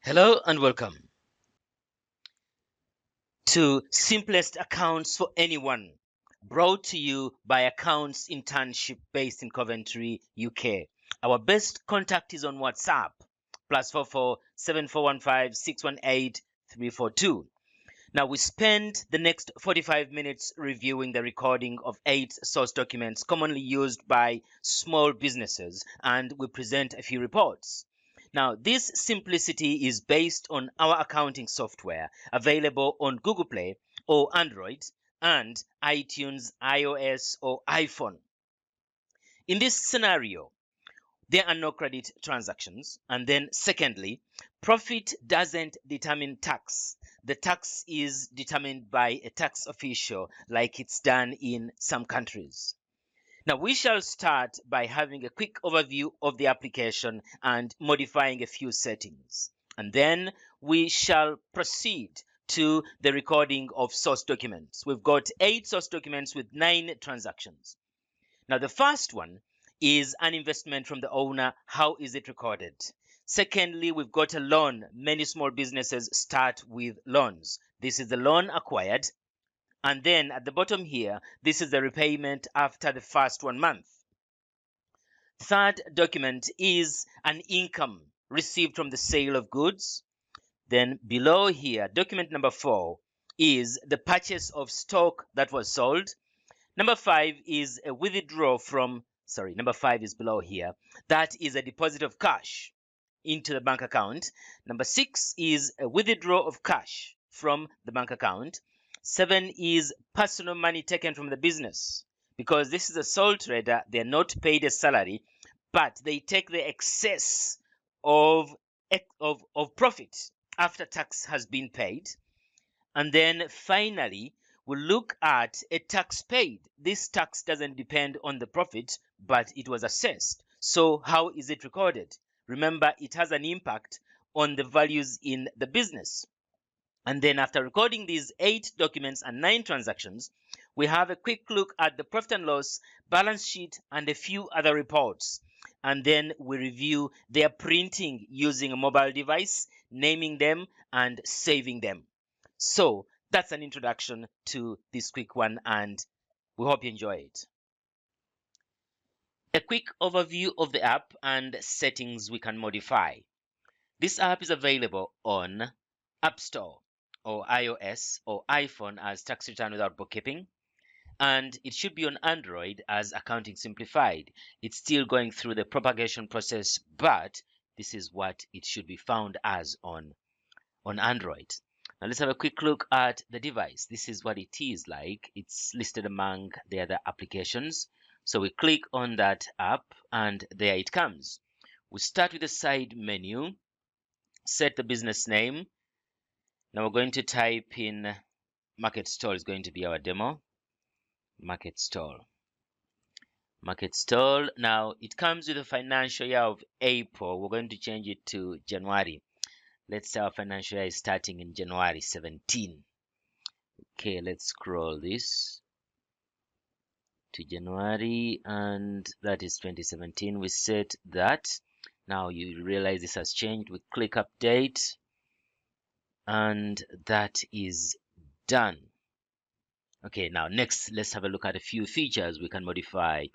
Hello and welcome to Simplest Accounts for Anyone, brought to you by Accounts Internship based in Coventry, UK. Our best contact is on WhatsApp, +44 7415 618 342. Now, we spend the next 45 minutes reviewing the recording of 8 source documents commonly used by small businesses, and we present a few reports. Now, this simplicity is based on our accounting software available on Google Play or Android and iTunes, iOS, or iPhone. In this scenario, there are no credit transactions. And then secondly, profit doesn't determine tax. The tax is determined by a tax official, like it's done in some countries. Now, we shall start by having a quick overview of the application and modifying a few settings. And then we shall proceed to the recording of source documents. We've got 8 source documents with 9 transactions. Now, the first one is an investment from the owner. How is it recorded? Secondly, we've got a loan. Many small businesses start with loans. This is the loan acquired. And then at the bottom here, this is the repayment after the first 1 month. Third document is an income received from the sale of goods. Then below here, document number 4 is the purchase of stock that was sold. Number 5 is a withdrawal from, number 5 is below here. That is a deposit of cash into the bank account. Number 6 is a withdrawal of cash from the bank account. 7 is personal money taken from the business. Because this is a sole trader, they're not paid a salary, but they take the excess of profit after tax has been paid. And then finally, we look at a tax paid. This tax doesn't depend on the profit, but it was assessed. So how is it recorded? Remember, it has an impact on the values in the business. And then after recording these 8 documents and 9 transactions, we have a quick look at the profit and loss, balance sheet, and a few other reports. And then we review their printing using a mobile device, naming them and saving them. So that's an introduction to this quick one, and we hope you enjoy it. A quick overview of the app and settings we can modify. This app is available on App Store or iOS or iPhone as Tax Return Without Bookkeeping, and it should be on Android as Accounting Simplified. It's still going through the propagation process, but this is what it should be found as on Android. Now let's have a quick look at the device. This is what it is like. It's listed among the other applications. So we click on that app and there it comes. We start with the side menu, set the business name. Now we're going to type in Market Stall is going to be our demo. Market Stall. Market Stall. Now it comes with a financial year of April. We're going to change it to January. Let's say our financial year is starting in January 17. Okay, let's scroll this to January, and that is 2017. We set that. Now you realize this has changed. We click update, and that is done. Okay, now next, let's have a look at a few features we can modify.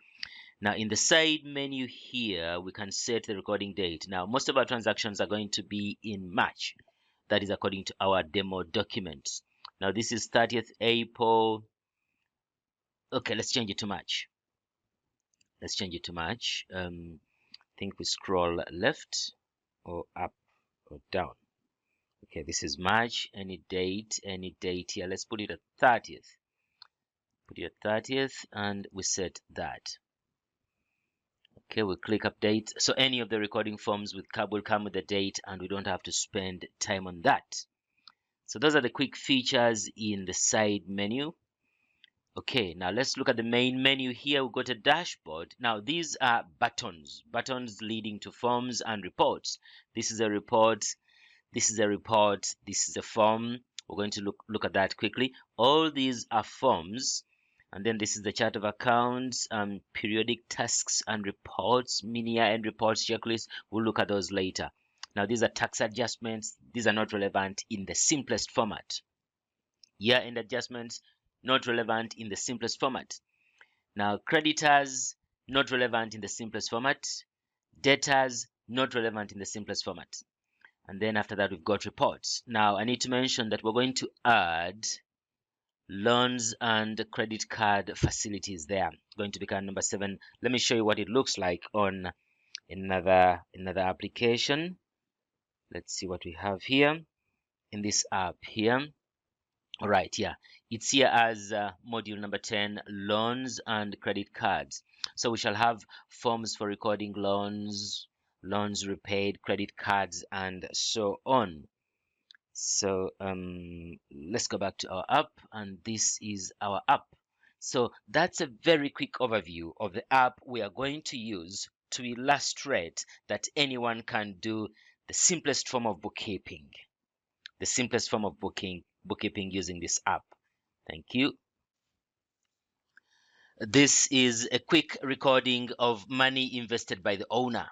Now in the side menu here, we can set the recording date. Now most of our transactions are going to be in March. That is according to our demo documents. Now this is 30th April. Okay, let's change it to March. Let's change it to March. I think we scroll left or up or down. Okay, this is March. Any date here. Let's put it at 30th. Put it at 30th and we set that. Okay, we click update. So any of the recording forms will come with the date and we don't have to spend time on that. So those are the quick features in the side menu. Okay, now let's look at the main menu here. We've got a dashboard. Now these are buttons leading to forms and reports. This is a report, this is a report, this is a form. We're going to look at that quickly. All these are forms. And then this is the chart of accounts, periodic tasks and reports, mini year-end reports, checklist. We'll look at those later. Now these are tax adjustments. These are not relevant in the simplest format. Year-end adjustments, not relevant in the simplest format. Now creditors, not relevant in the simplest format. Debtors, not relevant in the simplest format. And then after that, we've got reports. Now I need to mention that we're going to add loans and credit card facilities there. Going to become number 7. Let me show you what it looks like on another application. Let's see what we have here in this app here. All right, yeah, it's here as module number 10, loans and credit cards. So we shall have forms for recording loans, loans repaid, credit cards, and so on. So let's go back to our app, and this is our app. So that's a very quick overview of the app we are going to use to illustrate that anyone can do the simplest form of bookkeeping. The simplest form of bookkeeping using this app. Thank you. This is a quick recording of money invested by the owner,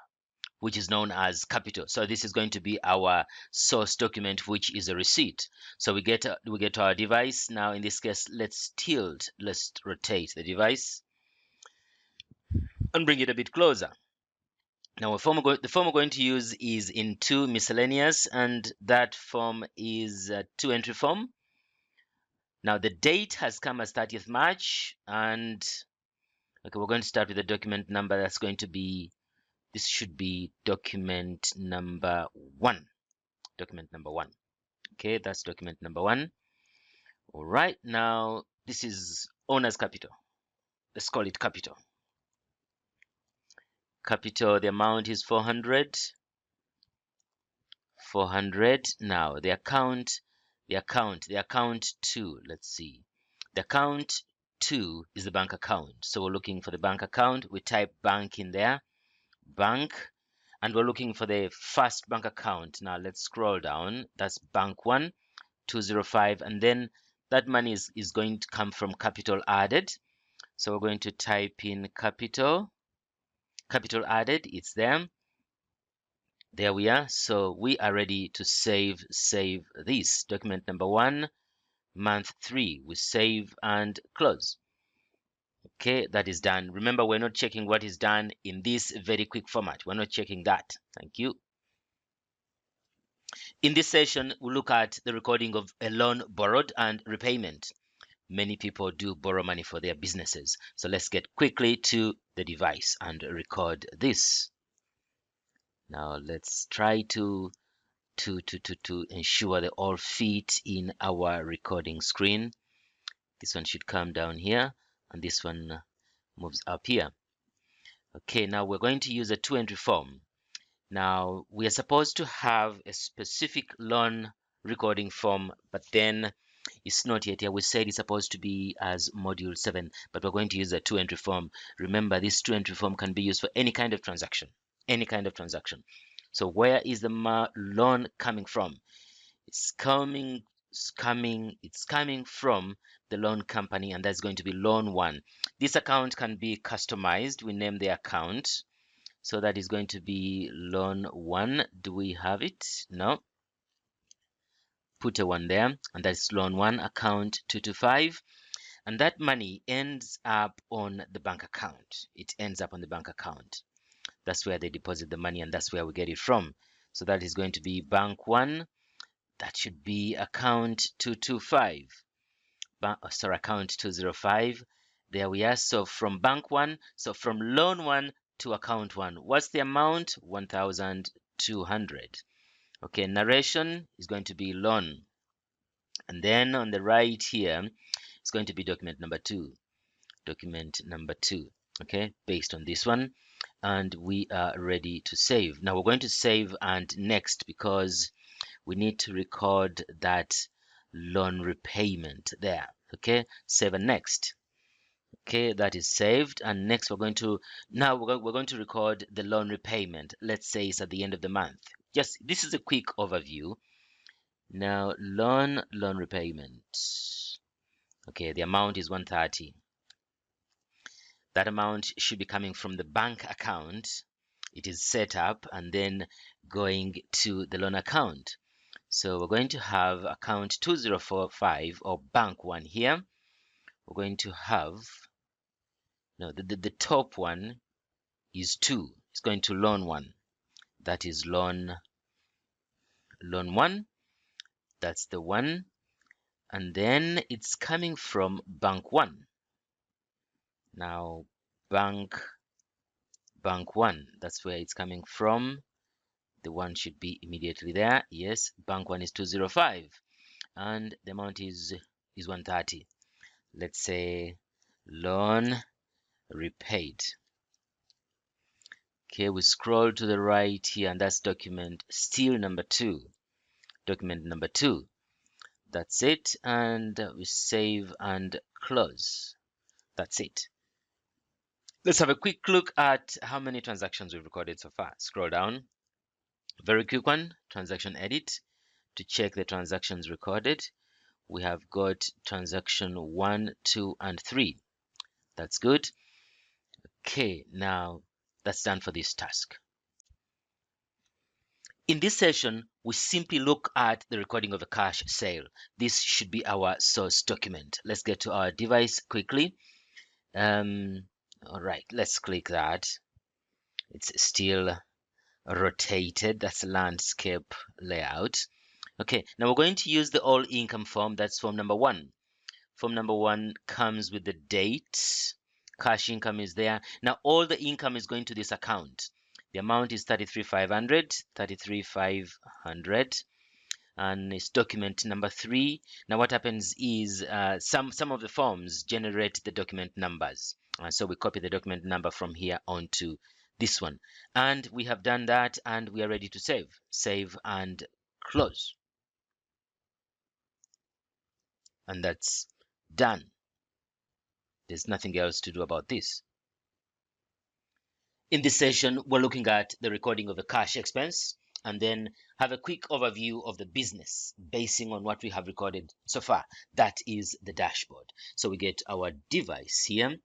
which is known as capital. So this is going to be our source document, which is a receipt. So we get to our device. Now in this case, let's rotate the device and bring it a bit closer. Now the form we're going to use is in 2 miscellaneous, and that form is a 2-entry form. Now the date has come as 30th March, and okay, we're going to start with the document number. That's going to be, this should be document number 1. Document number 1. Okay, that's document number 1. All right, now this is owner's capital. Let's call it capital. Capital, the amount is 400. 400. Now the account 2. Let's see. The account 2 is the bank account. So we're looking for the bank account. We type bank in there, bank, and we're looking for the first bank account. Now let's scroll down. That's bank 1, 205, and then that money is going to come from capital added. So we're going to type in capital added. It's there. There we are. So we are ready to save this. Document number 1, month 3. We save and close. Okay, that is done. Remember, we're not checking what is done in this very quick format. We're not checking that. Thank you. In this session, we'll look at the recording of a loan borrowed and repayment. Many people do borrow money for their businesses. So let's get quickly to the device and record this. Now let's try to ensure they all fit in our recording screen. This one should come down here, and this one moves up here. Okay, now we're going to use a 2-entry form. Now we are supposed to have a specific loan recording form, but then it's not yet here. We said it's supposed to be as module 7, but we're going to use a 2-entry form. Remember, this 2-entry form can be used for any kind of transaction. Any kind of transaction. So where is the loan coming from? It's coming from the loan company, and that's going to be loan 1. This account can be customized. We name the account. So that is going to be loan 1. Do we have it? No. Put a 1 there, and that's loan 1, account 225. And that money ends up on the bank account. It ends up on the bank account. That's where they deposit the money, and that's where we get it from. So that is going to be bank 1. That should be account 225. Sorry, account 205. There we are. So from bank 1, so from loan 1 to account 1. What's the amount? 1,200. Okay, narration is going to be loan. And then on the right here, it's going to be document number 2. Document number 2. Okay, based on this one. And we are ready to save. Now we're going to save and next, because we need to record that loan repayment there. Okay, save and next. Okay, that is saved, and next we're going to record the loan repayment. Let's say it's at the end of the month. Just this is a quick overview. Now loan repayment. Okay, the amount is 130. That amount should be coming from the bank account. It is set up, and then going to the loan account. So we're going to have account 2045 or bank one here. We're going to have, no, the top one is 2. It's going to loan 1. That is loan 1. That's the one. And then it's coming from bank 1. Now bank 1, that's where it's coming from. The one should be immediately there. Yes, bank 1 is 205 and the amount is 130. Let's say loan repaid. Okay, we scroll to the right here and that's document still number 2. Document number 2. That's it, and we save and close. That's it. Let's have a quick look at how many transactions we've recorded so far. Scroll down. Very quick one, transaction edit, to check the transactions recorded. We have got transaction 1, 2, and 3. That's good. Okay, now that's done for this task. In this session, we simply look at the recording of a cash sale. This should be our source document. Let's get to our device quickly. All right, let's click that. It's still rotated. That's landscape layout. Okay, now we're going to use the all income form. That's form number 1. Form number 1 comes with the date. Cash income is there. Now all the income is going to this account. The amount is 33,500, 33,500, and it's document number 3. Now what happens is some of the forms generate the document numbers. So we copy the document number from here onto this one. And we have done that and we are ready to save. Save and close. And that's done. There's nothing else to do about this. In this session, we're looking at the recording of a cash expense and then have a quick overview of the business basing on what we have recorded so far. That is the dashboard. So we get our device here.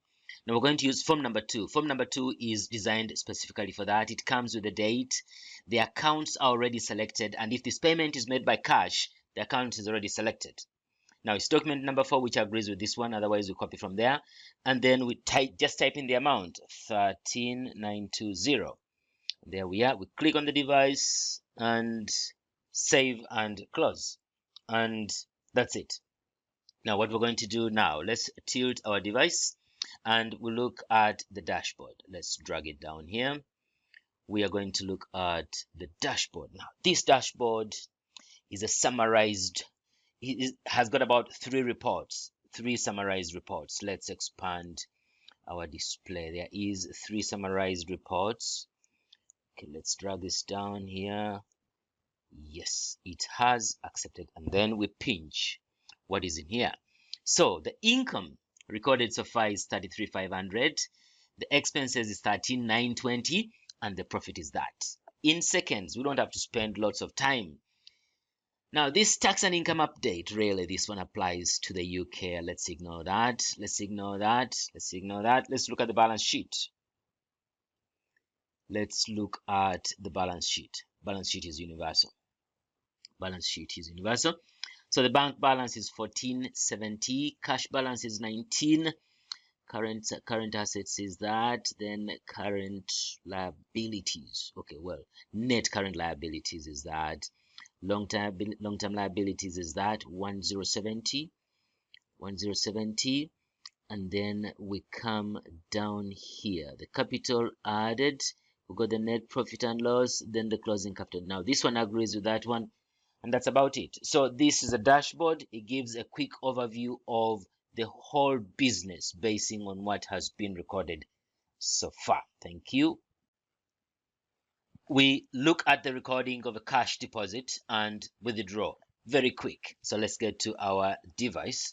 Now we're going to use form number 2. Form number 2 is designed specifically for that. It comes with a date. The accounts are already selected, and if this payment is made by cash, the account is already selected. Now it's document number 4, which agrees with this one. Otherwise, we copy from there, and then we just type in the amount 13,920. There we are. We click on the device and save and close, and that's it. Now what we're going to do now, let's tilt our device and we'll look at the dashboard. Let's drag it down here. We are going to look at the dashboard. Now this dashboard is a summarized, it has got about 3 reports, 3 summarized reports. Let's expand our display. There is 3 summarized reports. Okay, let's drag this down here. Yes, it has accepted, and then we pinch what is in here. So the income recorded so far is 33,500. The expenses is 13,920, and the profit is that. In seconds, we don't have to spend lots of time. Now this tax and income update, really this one applies to the UK. Let's ignore that. Let's ignore that. Let's ignore that. Let's look at the balance sheet. Let's look at the balance sheet. Balance sheet is universal. Balance sheet is universal. So the bank balance is 1470, cash balance is 19, current assets is that, then current liabilities, okay, well, net current liabilities is that, long-term liabilities is that 1070, and then we come down here, the capital added, we got the net profit and loss, then the closing capital. Now this one agrees with that one, and that's about it. So this is a dashboard. It gives a quick overview of the whole business basing on what has been recorded so far. Thank you. We look at the recording of a cash deposit and withdraw. Very quick. So let's get to our device.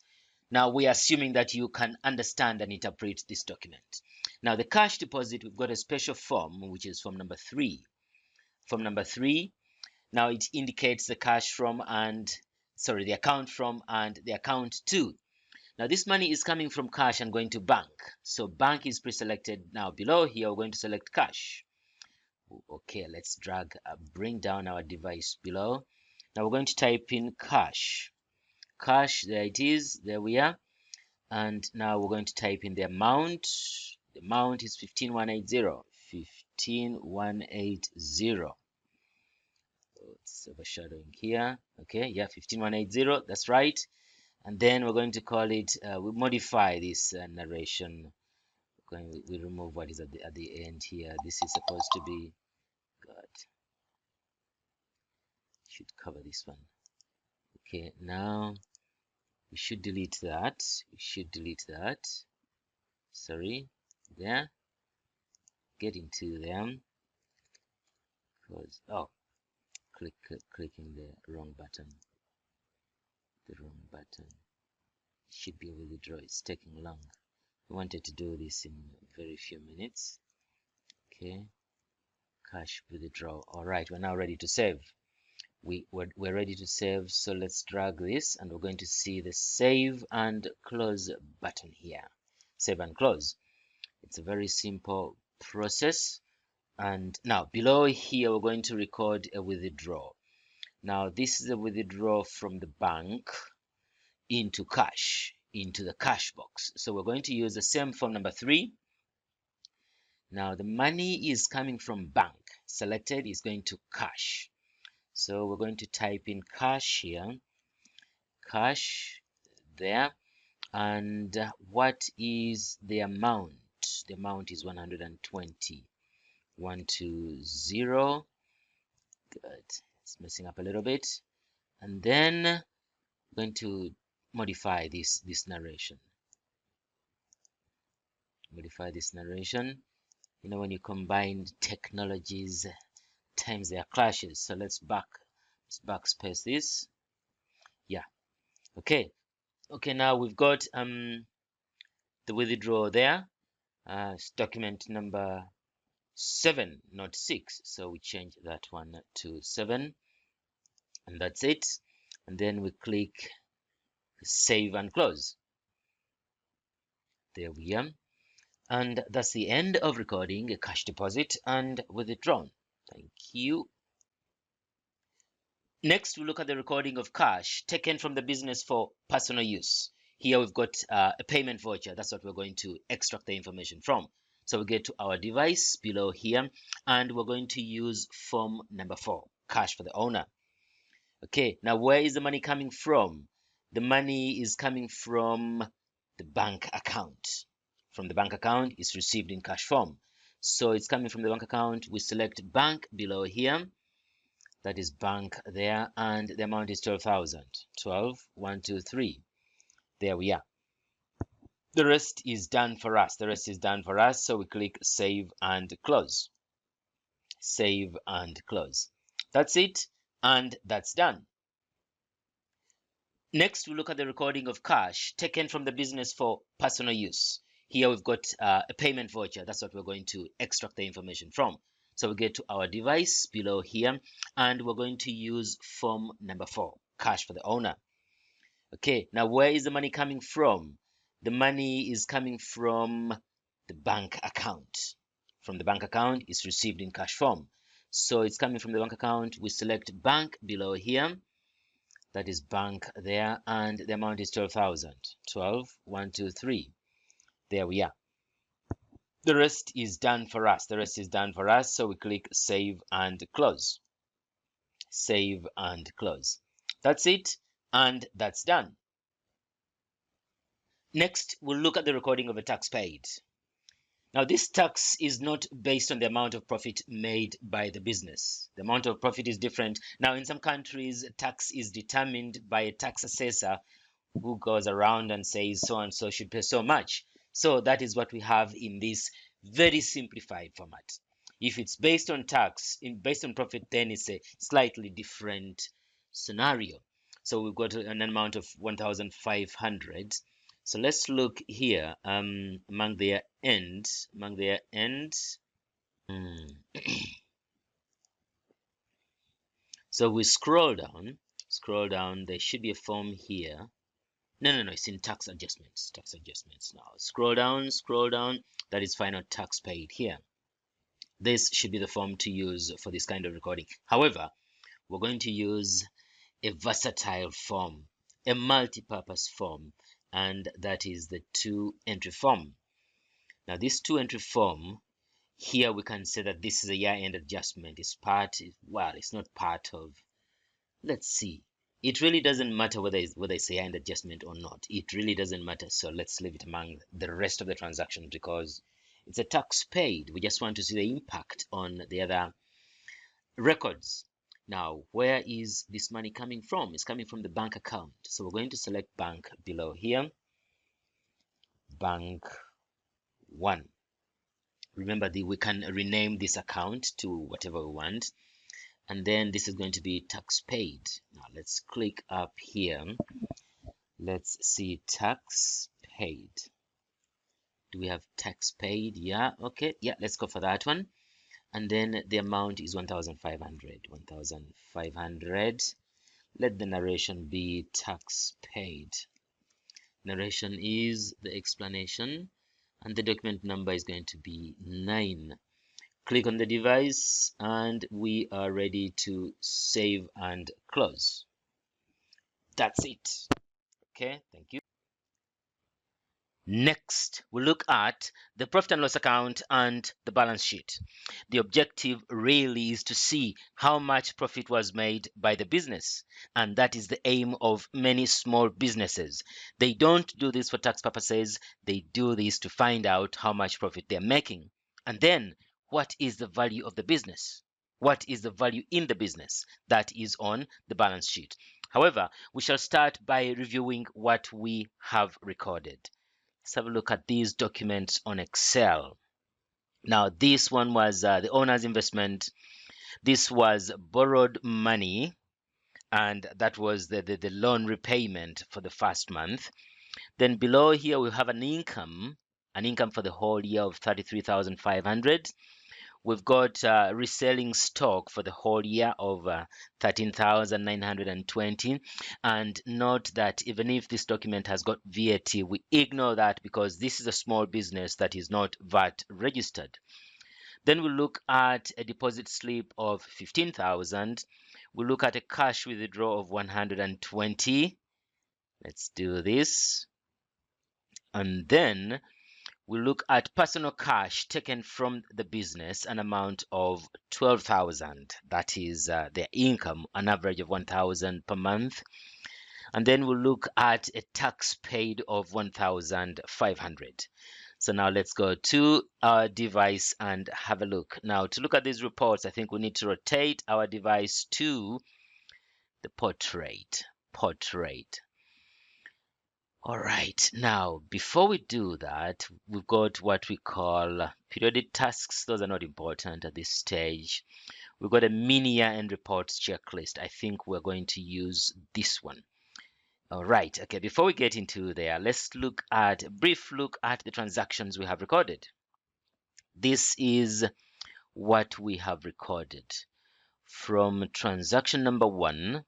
Now we are assuming that you can understand and interpret this document. Now the cash deposit, we've got a special form, which is form number 3. Form number 3. Now it indicates the cash from and, sorry, the account from and the account to. Now this money is coming from cash and going to bank. So bank is pre-selected. Now below here, we're going to select cash. Okay, let's drag, bring down our device below. Now we're going to type in cash. Cash, there it is, there we are. And now we're going to type in the amount. The amount is 15180. 15180. It's overshadowing here. Okay, yeah, 15180, that's right. And then we're going to call it, we modify this narration. We remove what is at the end here. This is supposed to be, God, should cover this one. Okay, now we should delete that. We should delete that. Sorry, there. Get into them. Cause clicking the wrong button. The wrong button. It should be a withdraw. It's taking long. I wanted to do this in very few minutes. Okay, cash withdraw. All right, we're now ready to save. We're ready to save, so let's drag this and we're going to see the save and close button here. Save and close. It's a very simple process. And now below here we're going to record a withdraw. Now this is a withdraw from the bank into cash, into the cash box. So we're going to use the same form number 3. Now the money is coming from bank. Selected is going to cash. So we're going to type in cash here, cash there, and what is the amount? The amount is 120. 120. Good. It's messing up a little bit. And then I'm going to modify this narration. Modify this narration. You know, when you combine technologies, times there are clashes. So let's backspace this. Yeah. Okay. Okay, now we've got the withdraw there. It's document number 7, not 6. So we change that one to 7. And that's it. And then we click save and close. There we are. And that's the end of recording a cash deposit and withdrawn. Thank you. Next, we look at the recording of cash taken from the business for personal use. Here we've got a payment voucher. That's what we're going to extract the information from. So we get to our device below here, and we're going to use form number 4, cash for the owner. Okay, now where is the money coming from? The money is coming from the bank account. From the bank account, it's received in cash form. So it's coming from the bank account. We select bank below here. That is bank there, and the amount is 12,000. 12, 1, 2, 3. There we are. The rest is done for us. The rest is done for us. So we click save and close. Save and close. That's it, and that's done. Next, we look at the recording of cash taken from the business for personal use. Here we've got a payment voucher. That's what we're going to extract the information from. So we get to our device below here, and we're going to use form number 4, cash for the owner. Okay, now where is the money coming from? The money is coming from the bank account. From the bank account, it's received in cash form. So it's coming from the bank account. We select bank below here. That is bank there, and the amount is 12,000. 12, 1, 2, 3. There we are. The rest is done for us. The rest is done for us. So we click save and close. Save and close. That's it, and that's done. Next, we'll look at the recording of a tax paid. Now, this tax is not based on the amount of profit made by the business. The amount of profit is different. Now, in some countries, tax is determined by a tax assessor who goes around and says so and so should pay so much. So that is what we have in this very simplified format. If it's based on tax, based on profit, then it's a slightly different scenario. So we've got an amount of 1,500. So let's look here among their end. So we scroll down. There should be a form here. No, it's in tax adjustments. Tax adjustments now. Scroll down. That is final tax paid here. This should be the form to use for this kind of recording. However, we're going to use a versatile form, a multi-purpose form, and that is the two-entry form. Now, this two-entry form, here we can say that this is a year-end adjustment. It's well, it's not part of, let's see. It really doesn't matter whether it's a year-end adjustment or not. It really doesn't matter. So let's leave it among the rest of the transactions because it's a tax paid. We just want to see the impact on the other records. Now, where is this money coming from? It's coming from the bank account. So we're going to select bank below here. Bank 1. Remember, we can rename this account to whatever we want. And then this is going to be tax paid. Now let's click up here. Let's see tax paid. Do we have tax paid? Yeah, okay. Yeah, let's go for that one. And then the amount is 1,500. 1,500. Let the narration be tax paid. Narration is the explanation, and the document number is going to be 9. Click on the device, and we are ready to save and close. That's it. Okay, thank you. Next, we look at the profit and loss account and the balance sheet. The objective really is to see how much profit was made by the business, and that is the aim of many small businesses. They don't do this for tax purposes, they do this to find out how much profit they're making. And then, what is the value of the business? What is the value in the business? That is on the balance sheet. However, we shall start by reviewing what we have recorded. Let's have a look at these documents on Excel. Now, this one was the owner's investment. This was borrowed money, and that was the loan repayment for the first month. Then below here, we have an income for the whole year of 33,500. We've got reselling stock for the whole year of 13,920. And note that even if this document has got VAT, we ignore that because this is a small business that is not VAT registered. Then we look at a deposit slip of 15,000. We look at a cash withdrawal of 120. Let's do this. And then we look at personal cash taken from the business, an amount of 12,000. That is their income, an average of 1,000 per month. And then we'll look at a tax paid of 1,500. So now let's go to our device and have a look. Now, to look at these reports, I think we need to rotate our device to the portrait. All right, now before we do that, we've got what we call periodic tasks. Those are not important at this stage. We've got a mini year-end reports checklist. I think we're going to use this one. All right, okay, before we get into there, let's look at a brief look at the transactions we have recorded. This is what we have recorded from transaction number 1.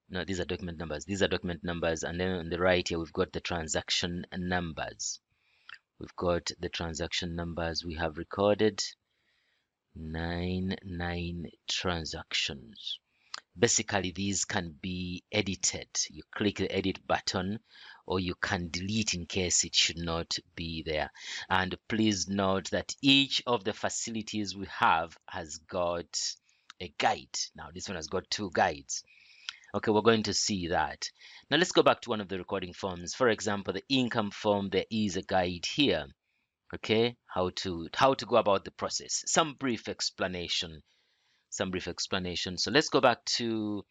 No, these are document numbers. These are document numbers. And then on the right here, we've got the transaction numbers. We've got the transaction numbers we have recorded. 9 transactions. Basically, these can be edited. You click the edit button, or you can delete in case it should not be there. And please note that each of the facilities we have has got a guide. Now, this one has got 2 guides. Okay, we're going to see that. Now let's go back to one of the recording forms. For example, the income form, there is a guide here. Okay, how to go about the process. Some brief explanation. So let's go back to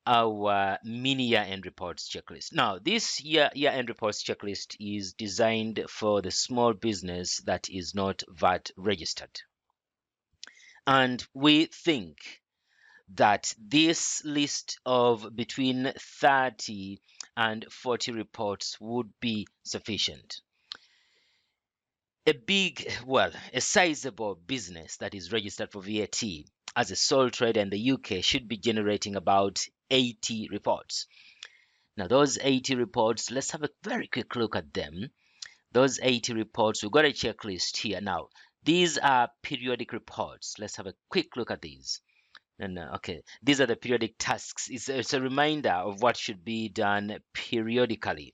our mini year-end reports checklist. Now, this year-end reports checklist is designed for the small business that is not VAT registered. And we think that this list of between 30 and 40 reports would be sufficient. A sizable business that is registered for VAT as a sole trader in the UK should be generating about 80 reports. Now, those 80 reports, let's have a very quick look at them. Those 80 reports, we've got a checklist here. Now, These are periodic reports. Let's have a quick look at these. And okay, these are the periodic tasks. It's a reminder of what should be done periodically.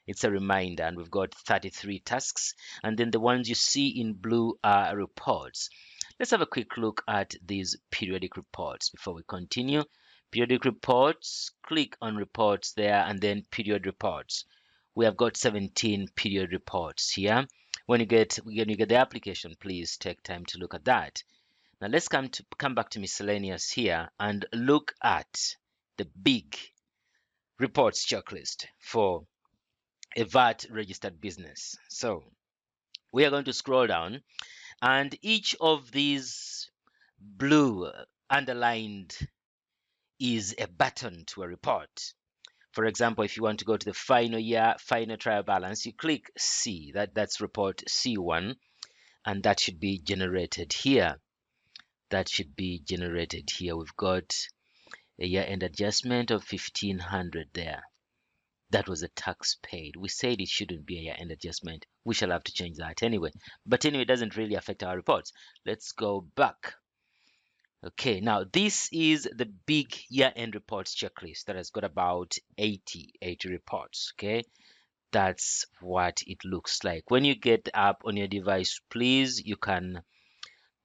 It's a reminder, and we've got 33 tasks. And then the ones you see in blue are reports. Let's have a quick look at these periodic reports before we continue. Periodic reports, click on reports there, and then period reports. We have got 17 period reports here. When you get the application, please take time to look at that. Now let's come back to miscellaneous here and look at the big reports checklist for a VAT registered business. So we are going to scroll down, and each of these blue underlined is a button to a report. For example, if you want to go to the final year, final trial balance, you click C. That's report C1, and that should be generated here. That should be generated here. We've got a year-end adjustment of 1,500 there. That was a tax paid. We said it shouldn't be a year-end adjustment. We shall have to change that anyway. But anyway, it doesn't really affect our reports. Let's go back. Okay, now this is the big year-end reports checklist that has got about 80 reports. Okay, that's what it looks like. When you get up on your device, please, you can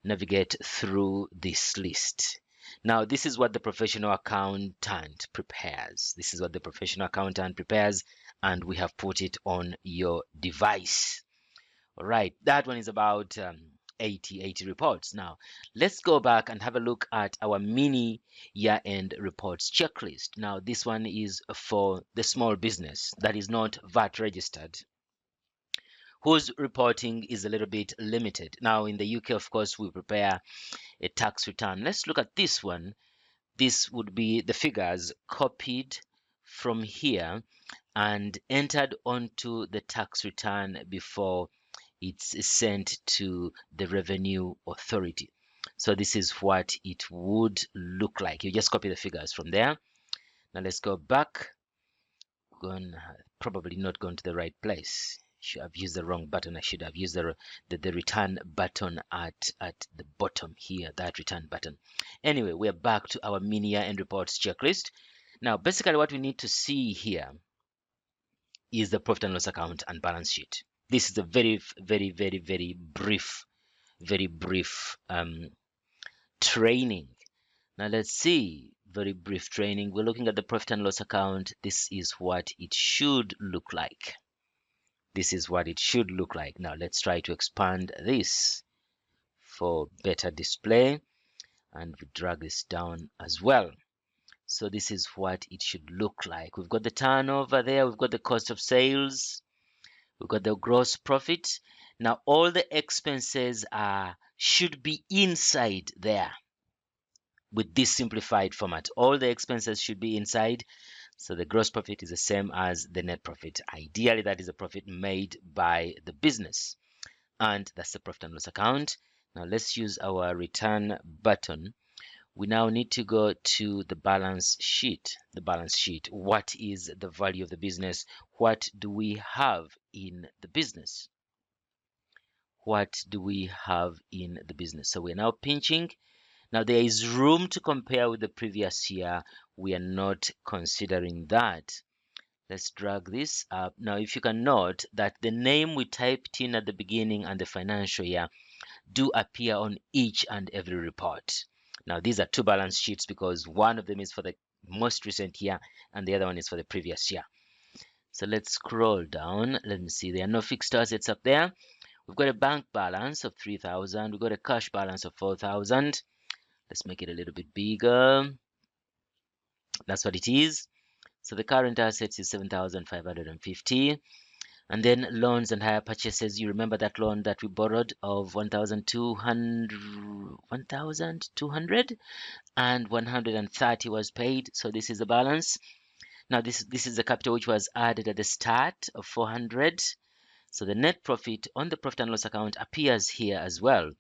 navigate through this list. Now, this is what the professional accountant prepares. This is what the professional accountant prepares, and we have put it on your device. All right, that one is about 80 reports. Now, let's go back and have a look at our mini year-end reports checklist. Now, this one is for the small business that is not VAT registered, whose reporting is a little bit limited. Now, in the UK, of course, we prepare a tax return. Let's look at this one. This would be the figures copied from here and entered onto the tax return before it's sent to the Revenue Authority. So this is what it would look like. You just copy the figures from there. Now let's go back. Probably not gone to the right place. Should have used the wrong button. I should have used the return button at the bottom here, that return button. Anyway, we're back to our mini year-end reports checklist. Now, basically what we need to see here is the profit and loss account and balance sheet. This is a very brief training. Now let's see, very brief training. We're looking at the profit and loss account. This is what it should look like. This is what it should look like. Now let's try to expand this for better display, and we drag this down as well. So this is what it should look like. We've got the turnover there, we've got the cost of sales, we've got the gross profit. Now all the expenses should be inside there with this simplified format. All the expenses should be inside. So the gross profit is the same as the net profit. Ideally, that is a profit made by the business. And that's the profit and loss account. Now let's use our return button. We now need to go to the balance sheet. The balance sheet. What is the value of the business? What do we have in the business? What do we have in the business? So we're now pinching. Now there is room to compare with the previous year. We are not considering that. Let's drag this up. Now if you can note that the name we typed in at the beginning and the financial year do appear on each and every report. Now these are two balance sheets because one of them is for the most recent year and the other one is for the previous year. So let's scroll down. Let me see, there are no fixed assets up there. We've got a bank balance of 3,000. We've got a cash balance of 4,000. Let's make it a little bit bigger. That's what it is. So the current assets is 7,550. And then loans and hire purchases. You remember that loan that we borrowed of 1,200 and 130 was paid. So this is the balance. Now this is the capital which was added at the start of 400. So the net profit on the profit and loss account appears here as well.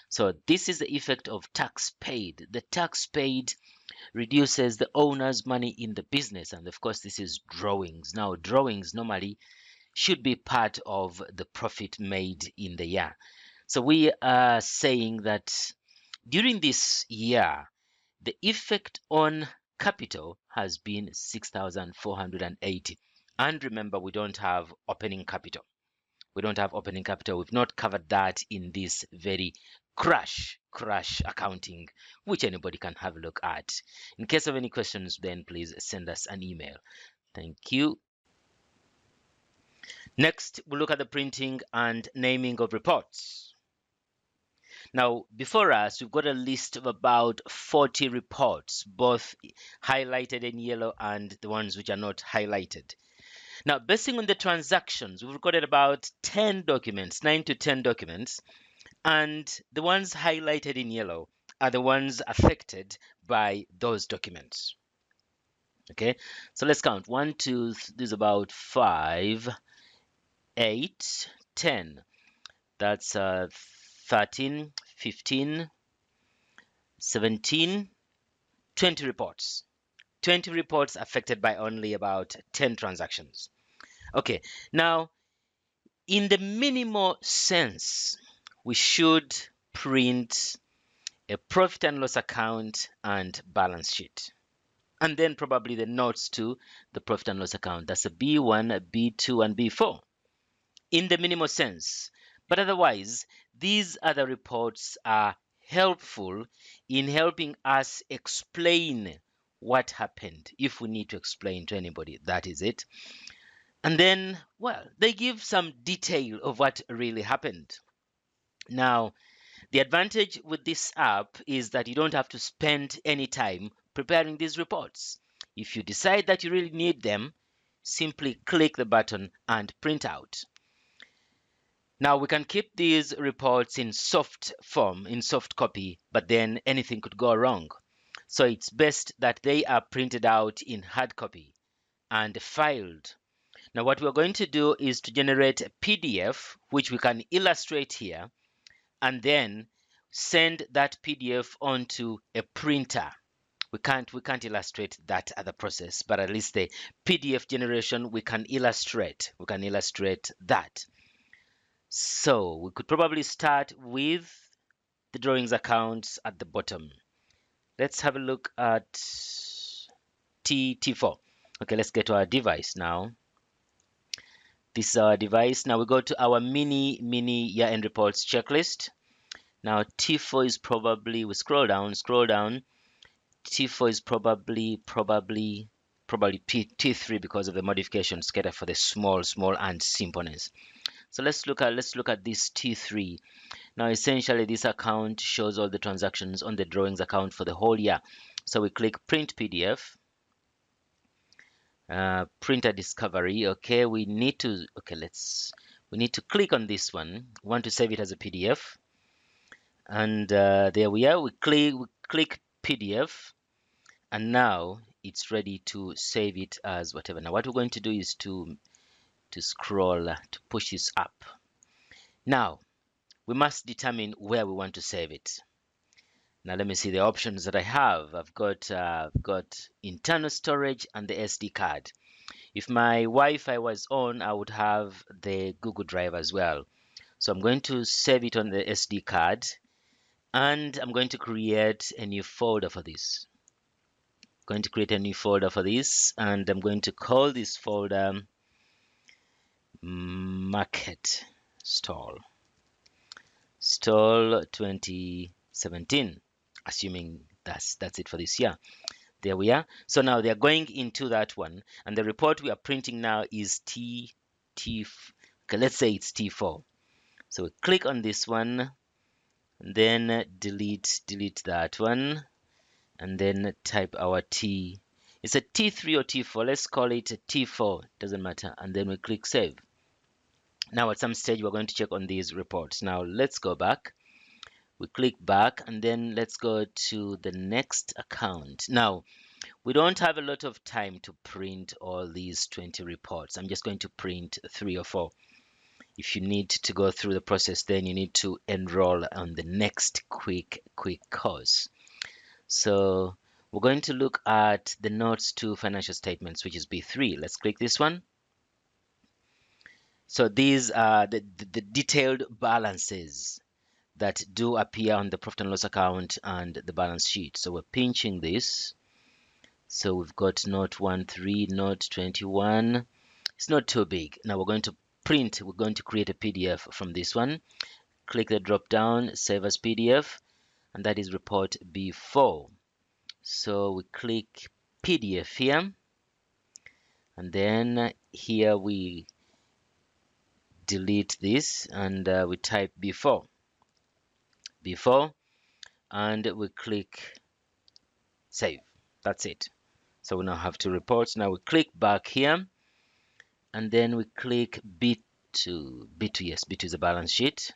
So this is the effect of tax paid. The tax paid reduces the owner's money in the business, and of course this is drawings. Now drawings normally should be part of the profit made in the year. So we are saying that during this year, the effect on capital has been 6,480. And remember, we don't have opening capital. We don't have opening capital. We've not covered that in this very crash accounting, which anybody can have a look at. In case of any questions, then please send us an email. Thank you. Next, we'll look at the printing and naming of reports. Now, before us, we've got a list of about 40 reports, both highlighted in yellow and the ones which are not highlighted. Now, basing on the transactions, we've recorded about 10 documents, 9 to 10 documents, and the ones highlighted in yellow are the ones affected by those documents. Okay, so let's count. 1, 2, there's about 5, 8, 10. That's 13, 15, 17, 20 reports. 20 reports affected by only about 10 transactions. Okay, now in the minimal sense, we should print a profit and loss account and balance sheet. And then probably the notes to the profit and loss account. That's a B1, a B2, and B4 in the minimal sense. But otherwise, these other reports are helpful in helping us explain what happened. If we need to explain to anybody, that is it. And then, well, they give some detail of what really happened. Now, the advantage with this app is that you don't have to spend any time preparing these reports. If you decide that you really need them, simply click the button and print out. Now we can keep these reports in soft form, in soft copy, but then anything could go wrong. So it's best that they are printed out in hard copy and filed. Now what we're going to do is to generate a PDF, which we can illustrate here, and then send that PDF onto a printer. We can't illustrate that other process, but at least the PDF generation we can illustrate. We can illustrate that. So we could probably start with the drawings accounts at the bottom. Let's have a look at T4. Okay, let's get to our device now. This is our device. Now we go to our mini year-end reports checklist. Now T4 is probably, we scroll down. T4 is probably T3 because of the modification scatter for the small and simpleness. So let's look at this T3. Now essentially this account shows all the transactions on the drawings account for the whole year. So we click print PDF, printer discovery. Okay, we need to click on this one. We want to save it as a PDF, and there we are. We click PDF, and now it's ready to save it as whatever. Now what we're going to do is to scroll, to push this up. Now we must determine where we want to save it. Now let me see the options that I have. I've got internal storage and the SD card. If my Wi-Fi was on, I would have the Google Drive as well. So I'm going to save it on the SD card, and I'm going to create a new folder for this. And I'm going to call this folder Market Stall 2017, assuming that's it for this year. There we are. So now they are going into that one, and the report we are printing now is okay, let's say it's T4. So we click on this one, and then delete that one, and then type our T. It's a T3 or T4. Let's call it a T4. Doesn't matter. And then we click save. Now at some stage we're going to check on these reports. Now let's go back. We click back, and then let's go to the next account. Now we don't have a lot of time to print all these 20 reports. I'm just going to print 3 or 4. If you need to go through the process, then you need to enroll on the next quick course. So we're going to look at the notes to financial statements, which is B3. Let's click this one. So these are the detailed balances. that do appear on the profit and loss account and the balance sheet. So we're pinching this. So we've got note 13, note 21. It's not too big. Now we're going to print, we're going to create a PDF from this one. Click the drop down, save as PDF, and that is report B4. So we click PDF here, and then here we delete this and we type B4, and we click save. That's it. So we now have two reports. Now we click back here, and then we click B2. Yes, B2 is a balance sheet.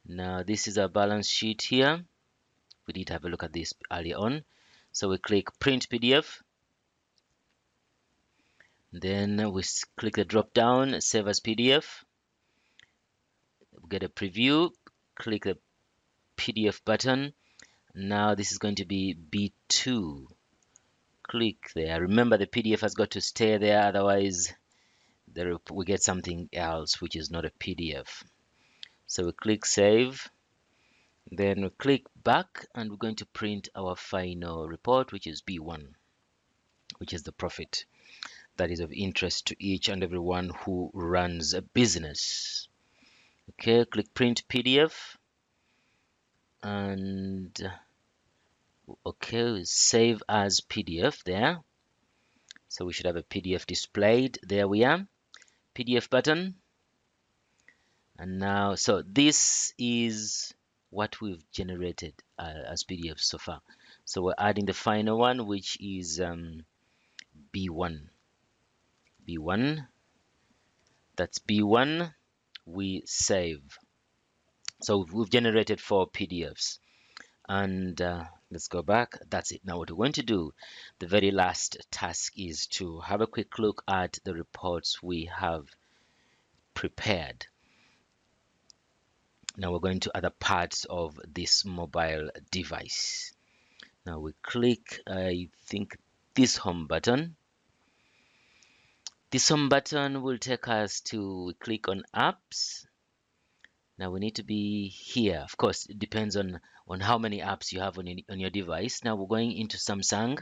Now this is our balance sheet here. We did have a look at this earlier on. So we click print PDF. Then we click the drop down, save as PDF. We get a preview. Click the PDF button. Now this is going to be B2. Click there. Remember, the PDF has got to stay there, otherwise we get something else which is not a PDF. So we click save, then we click back, and we're going to print our final report, which is B1, which is the profit that is of interest to each and everyone who runs a business. Okay, click print PDF, and okay, save as PDF there. So we should have a PDF displayed. There we are, PDF button. And now, so this is what we've generated as PDF so far. So we're adding the final one, which is B1. B1, that's B1. We save. So we've generated 4 PDFs. And let's go back. That's it. Now what we're going to do, the very last task, is to have a quick look at the reports we have prepared. Now we're going to other parts of this mobile device. Now we click, I think, this home button. This home button will take us to click on apps. Now we need to be here. Of course, it depends on how many apps you have on your device. Now we're going into Samsung.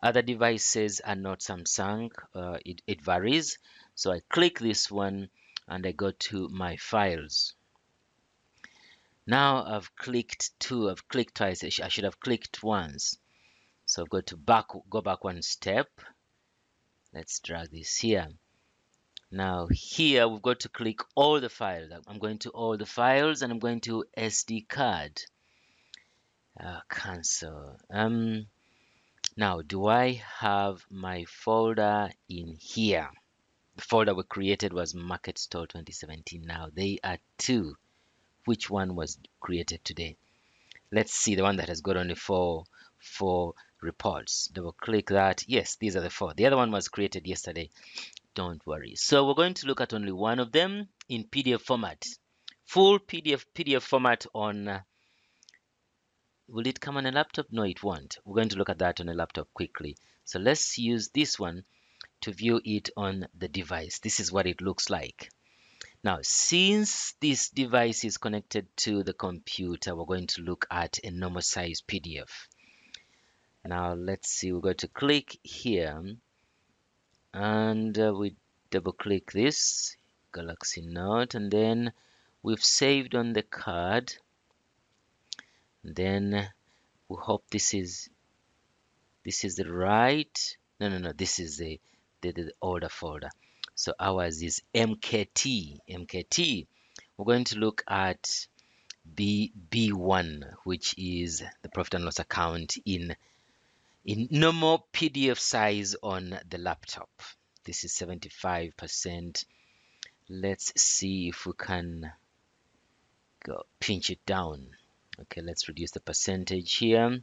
Other devices are not Samsung. It varies. So I click this one and I go to my files. Now I've clicked twice. I should have clicked once. So I've got to go back one step. Let's drag this here. Now here we've got to click all the files. I'm going to all the files and I'm going to SD card. Cancel. Now do I have my folder in here? The folder we created was Market Store 2017. Now they are 2. Which one was created today? Let's see the one that has got only four reports. Double click that. Yes, these are the 4. The other one was created yesterday. Don't worry. So we're going to look at only one of them in PDF format. Full PDF format on... will it come on a laptop? No, it won't. We're going to look at that on a laptop quickly. So let's use this one to view it on the device. This is what it looks like. Now, since this device is connected to the computer, we're going to look at a normal size PDF. Now, let's see. We're going to click here, and we double click this Galaxy Note, and then we've saved on the card. And then we hope this is the right. No. This is the older folder. So ours is MKT. We're going to look at B1, which is the profit and loss account in normal PDF size on the laptop. This is 75%. Let's see if we can go pinch it down. Okay, let's reduce the percentage here.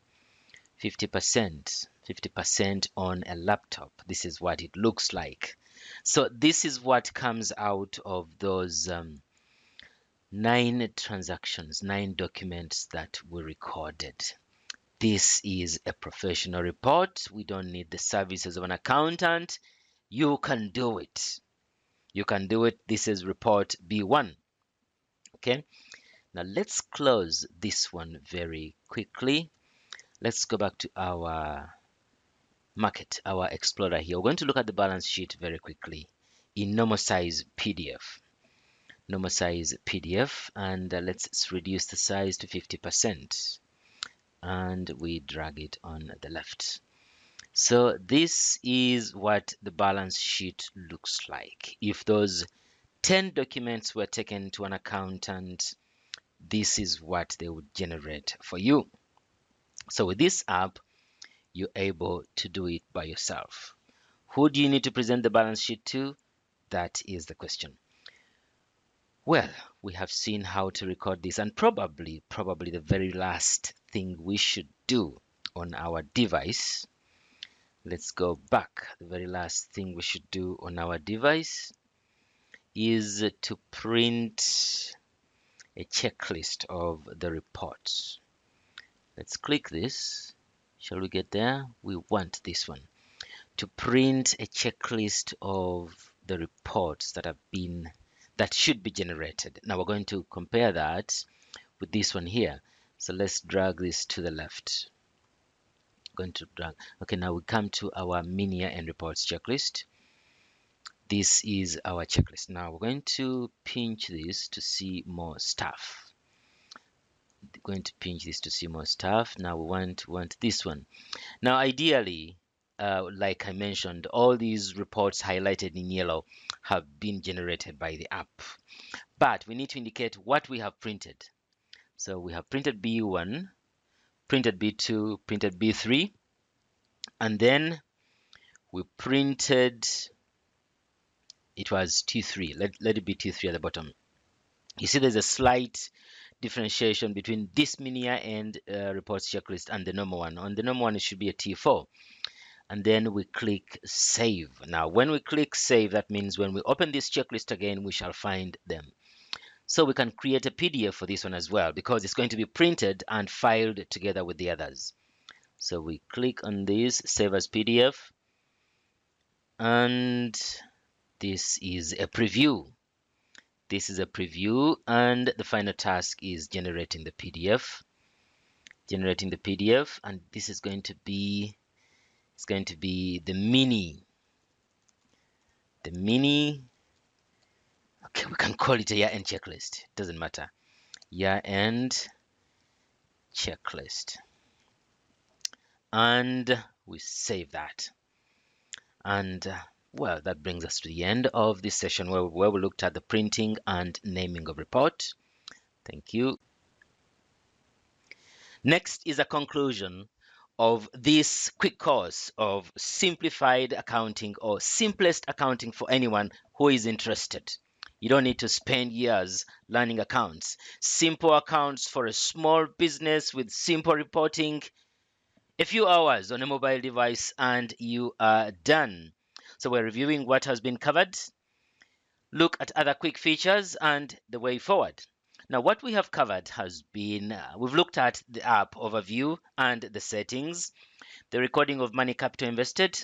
50% on a laptop. This is what it looks like. So this is what comes out of those 9 transactions, 9 documents that we recorded. This is a professional report. We don't need the services of an accountant. You can do it. You can do it. This is report B1. Okay. Now let's close this one very quickly. Let's go back to our market, our Explorer here. We're going to look at the balance sheet very quickly in normal size PDF. Normal size PDF, and let's reduce the size to 50%, and we drag it on the left. So this is what the balance sheet looks like. If those 10 documents were taken to an accountant, this is what they would generate for you. So with this app, you're able to do it by yourself. Who do you need to present the balance sheet to? That is the question. Well, we have seen how to record this, and probably the very last thing we should do on our device. Let's go back. The very last thing we should do on our device is to print a checklist of the reports. Let's click this. Shall we get there? We want this one. To print a checklist of the reports that should be generated. Now we're going to compare that with this one here. So let's drag this to the left. Going to drag. Okay, now we come to our mini year-end reports checklist. This is our checklist. Now we're going to pinch this to see more stuff. Going to pinch this to see more stuff. Now we want this one. Now ideally, like I mentioned, all these reports highlighted in yellow have been generated by the app, but we need to indicate what we have printed. So we have printed B1, printed B2, printed B3, and then we printed, it was T3. Let it be T3 at the bottom. You see there's a slight differentiation between this mini year-end reports checklist and the normal one. On the normal one, it should be a T4. And then we click save. Now, when we click save, that means when we open this checklist again, we shall find them. So we can create a PDF for this one as well, because it's going to be printed and filed together with the others. So we click on this, save as PDF, and this is a preview. This is a preview, and the final task is generating the PDF. Generating the PDF, and this is going to be, it's going to be the mini. Okay, we can call it a year-end checklist. It doesn't matter. Year-end checklist. And we save that. And well, that brings us to the end of this session where we looked at the printing and naming of report. Thank you. Next is a conclusion of this quick course of simplified accounting, or simplest accounting for anyone who is interested. You don't need to spend years learning accounts. Simple accounts for a small business with simple reporting. A few hours on a mobile device and you are done. So we're reviewing what has been covered, look at other quick features and the way forward. Now, what we have covered has been, we've looked at the app overview and the settings, the recording of money capital invested,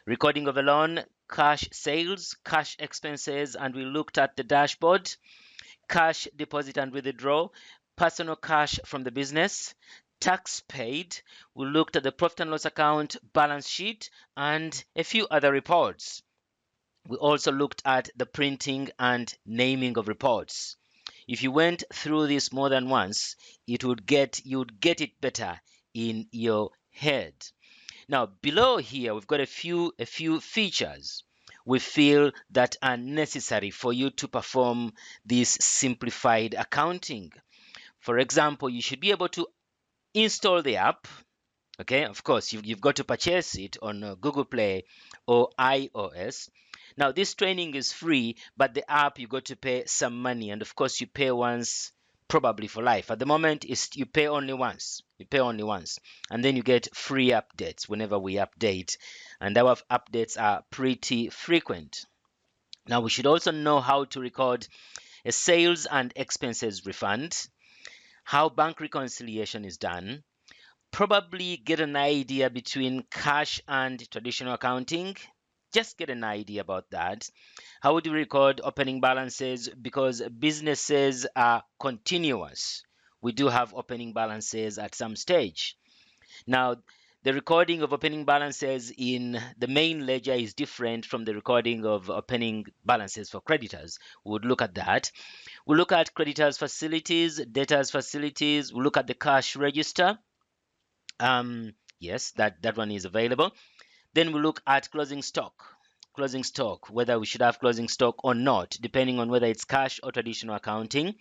recording of a loan, cash sales, cash expenses, and we looked at the dashboard, cash deposit and withdraw, personal cash from the business, tax paid. We looked at the profit and loss account, balance sheet, and a few other reports. We also looked at the printing and naming of reports. If you went through this more than once, you'd get it better in your head. Now, below here, we've got a few features we feel that are necessary for you to perform this simplified accounting. For example, you should be able to install the app. Okay, of course, you've got to purchase it on Google Play or iOS. Now, this training is free, but the app, you got to pay some money. And of course, you pay once, probably for life. At the moment, you pay only once. You pay only once. And then you get free updates whenever we update. And our updates are pretty frequent. Now, we should also know how to record a sales and expenses refund, how bank reconciliation is done, probably get an idea between cash and traditional accounting, just get an idea about that. How would we record opening balances? Because businesses are continuous. We do have opening balances at some stage. Now, the recording of opening balances in the main ledger is different from the recording of opening balances for creditors. We would look at that. We'll look at creditors' facilities, debtors' facilities. We'll look at the cash register. Yes, that one is available. Then we'll look at closing stock. Closing stock, whether we should have closing stock or not, depending on whether it's cash or traditional accounting.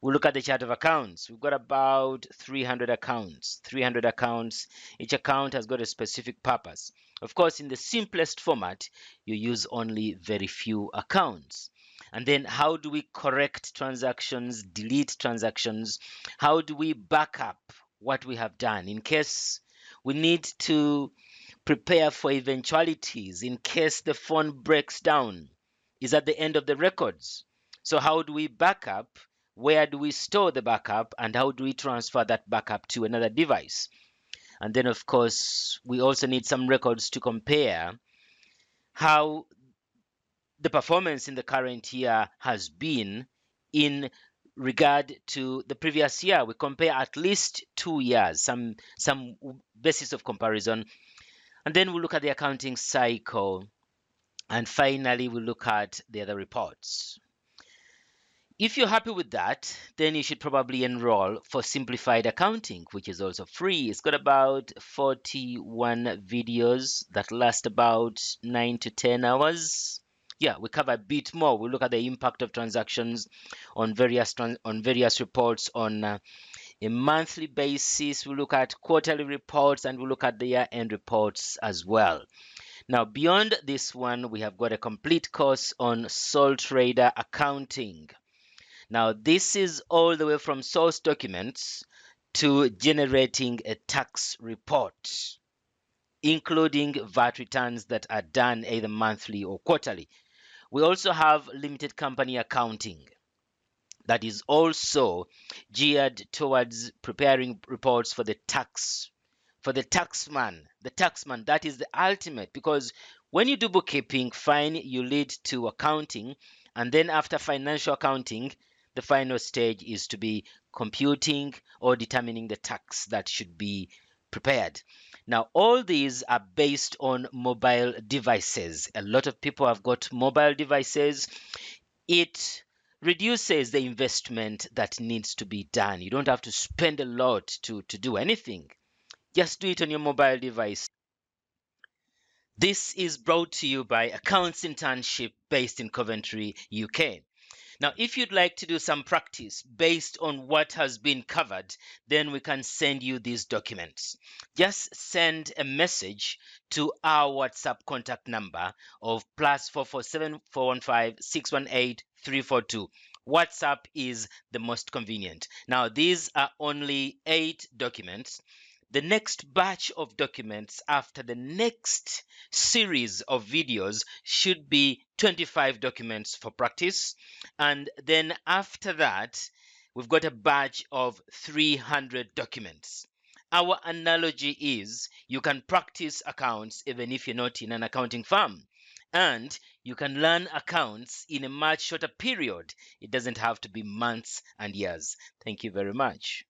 We'll look at the chart of accounts. We've got about 300 accounts. 300 accounts. Each account has got a specific purpose. Of course, in the simplest format, you use only very few accounts. And then how do we correct transactions, delete transactions? How do we back up what we have done in case we need to prepare for eventualities, in case the phone breaks down, is at the end of the records? So how do we back up? Where do we store the backup, and how do we transfer that backup to another device? And then, of course, we also need some records to compare how the performance in the current year has been in regard to the previous year. We compare at least 2 years, some basis of comparison. And then we look at the accounting cycle. And finally, we look at the other reports. If you're happy with that, then you should probably enroll for Simplified Accounting, which is also free. It's got about 41 videos that last about 9 to 10 hours. Yeah, we cover a bit more. We look at the impact of transactions on various reports on a monthly basis. We look at quarterly reports, and we look at the year-end reports as well. Now, beyond this one, we have got a complete course on sole trader accounting. Now, this is all the way from source documents to generating a tax report, including VAT returns that are done either monthly or quarterly. We also have limited company accounting that is also geared towards preparing reports for the tax, for the taxman. The taxman, that is the ultimate, because when you do bookkeeping, fine, you lead to accounting, and then after financial accounting, the final stage is to be computing or determining the tax that should be prepared. Now, all these are based on mobile devices. A lot of people have got mobile devices. It reduces the investment that needs to be done. You don't have to spend a lot to do anything. Just do it on your mobile device. This is brought to you by Accounts Internship based in Coventry, UK. Now, if you'd like to do some practice based on what has been covered, then we can send you these documents. Just send a message to our WhatsApp contact number of +447 415 618 342. WhatsApp is the most convenient. Now, these are only 8 documents. The next batch of documents after the next series of videos should be 25 documents for practice. And then after that, we've got a batch of 300 documents. Our analogy is you can practice accounts even if you're not in an accounting firm. And you can learn accounts in a much shorter period. It doesn't have to be months and years. Thank you very much.